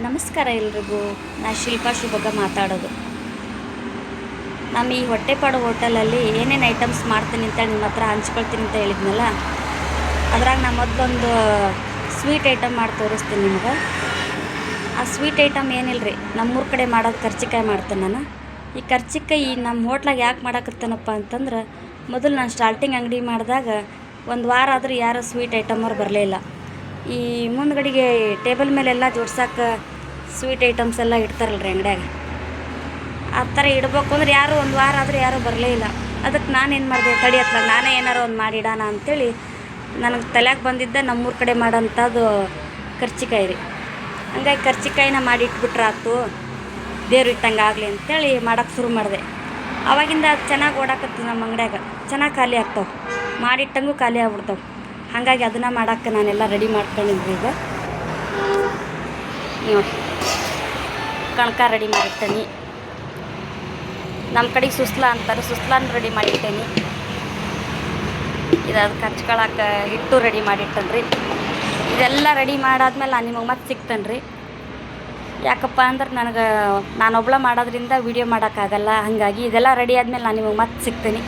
ನಮಸ್ಕಾರ ಎಲ್ರಿಗೂ. ನಾನು ಶಿಲ್ಪಾ ಶುಭಗ ಮಾತಾಡೋದು. ನಮ್ಮ ಈ ಹೊಟ್ಟೆಪಾಡು ಹೋಟೆಲಲ್ಲಿ ಏನೇನು ಐಟಮ್ಸ್ ಮಾಡ್ತೀನಿ ಅಂತೇಳಿ ನಿಮ್ಮ ಹತ್ರ ಹಂಚ್ಕೊಳ್ತೀನಿ ಅಂತ ಹೇಳಿದ್ನಲ್ಲ, ಅದ್ರಾಗ ನಾನು ಮೊದಲೊಂದು ಸ್ವೀಟ್ ಐಟಮ್ ಮಾಡಿ ತೋರಿಸ್ತೀನಿ ನಿಮ್ಗೆ. ಆ ಸ್ವೀಟ್ ಐಟಮ್ ಏನಿಲ್ಲ ರೀ, ನಮ್ಮೂರ ಕಡೆ ಮಾಡೋದು ಕರ್ಚಿಕಾಯಿ ಮಾಡ್ತೇನೆ ನಾನು. ಈ ಕರ್ಚಿಕಾಯಿ ನಮ್ಮ ಹೋಟ್ಲಾಗ ಯಾಕೆ ಮಾಡಕತ್ತೇನಪ್ಪ ಅಂತಂದ್ರೆ, ಮೊದಲು ನಾನು ಸ್ಟಾರ್ಟಿಂಗ್ ಅಂಗಡಿ ಮಾಡಿದಾಗ ಒಂದು ವಾರ ಆದರೂ ಯಾರೂ ಸ್ವೀಟ್ ಐಟಮವ್ರು ಬರಲೇ ಇಲ್ಲ. ಈ ಮುಂದ್ಗಡೆಗೆ ಟೇಬಲ್ ಮೇಲೆಲ್ಲ ಜೋಡ್ಸಕ್ಕೆ ಸ್ವೀಟ್ ಐಟಮ್ಸ್ ಎಲ್ಲ ಇಡ್ತಾರಲ್ರಿ ಅಂಗಡ್ಯಾಗ, ಆ ಥರ ಇಡಬೇಕು ಅಂದ್ರೆ ಯಾರು ಒಂದು ವಾರ ಆದರೂ ಯಾರೂ ಬರಲೇ ಇಲ್ಲ. ಅದಕ್ಕೆ ನಾನೇನು ಮಾಡಿದೆ, ತಡಿಯತ್ಲಾಗ ನಾನೇ ಏನಾರು ಒಂದು ಮಾಡಿಡೋಣ ಅಂಥೇಳಿ ನನಗೆ ತಲೆಯಾಗ ಬಂದಿದ್ದ ನಮ್ಮೂರ ಕಡೆ ಮಾಡೋಂಥದ್ದು ಕರ್ಚಿಕಾಯಿ ರೀ. ಹಂಗಾಗಿ ಕರ್ಚಿಕಾಯಿನ ಮಾಡಿ ಇಟ್ಬಿಟ್ರಾತು, ದೇವ್ರು ಇಟ್ಟಂಗೆ ಆಗಲಿ ಅಂಥೇಳಿ ಮಾಡೋಕ್ಕೆ ಶುರು ಮಾಡಿದೆ. ಆವಾಗಿಂದ ಅದು ಚೆನ್ನಾಗಿ ಓಡಾಕತ್ತು ನಮ್ಮ ಅಂಗಡ್ಯಾಗ, ಚೆನ್ನಾಗಿ ಖಾಲಿ ಆಗ್ತಾವೆ, ಮಾಡಿಟ್ಟಂಗೂ ಖಾಲಿ ಆಗ್ಬಿಡ್ತಾವೆ. ಹಾಗಾಗಿ ಅದನ್ನು ಮಾಡೋಕ್ಕೆ ನಾನೆಲ್ಲ ರೆಡಿ ಮಾಡ್ಕೊಂಡಿದ್ವಿ. ಈಗ ನೋಡಿ, ಕಣ್ಕ ರೆಡಿ ಮಾಡಿಟ್ಟೇನಿ. ನಮ್ಮ ಕಡೆಗೆ ಸುಸ್ಲಾ ಅಂತಾರೆ, ಸುಸ್ಲಾನ ರೆಡಿ ಮಾಡಿಟ್ಟೇನಿ. ಇದು ಅದಕ್ಕೆ ಹಚ್ಕೊಳಕ್ಕೆ ಹಿಟ್ಟು ರೆಡಿ ಮಾಡಿಟ್ಟನ್ರಿ. ಇದೆಲ್ಲ ರೆಡಿ ಮಾಡಾದ್ಮೇಲೆ ನಾನು ನಿಮಗೆ ಮತ್ತೆ ಸಿಗ್ತೇನೆ ರೀ. ಯಾಕಪ್ಪ ಅಂದ್ರೆ ನಾನೊಬ್ಳ ಮಾಡೋದ್ರಿಂದ ವೀಡಿಯೋ ಮಾಡೋಕ್ಕಾಗಲ್ಲ. ಹಾಗಾಗಿ ಇದೆಲ್ಲ ರೆಡಿ ಆದಮೇಲೆ ನಾನು ನಿಮಗೆ ಮತ್ತೆ ಸಿಗ್ತೀನಿ.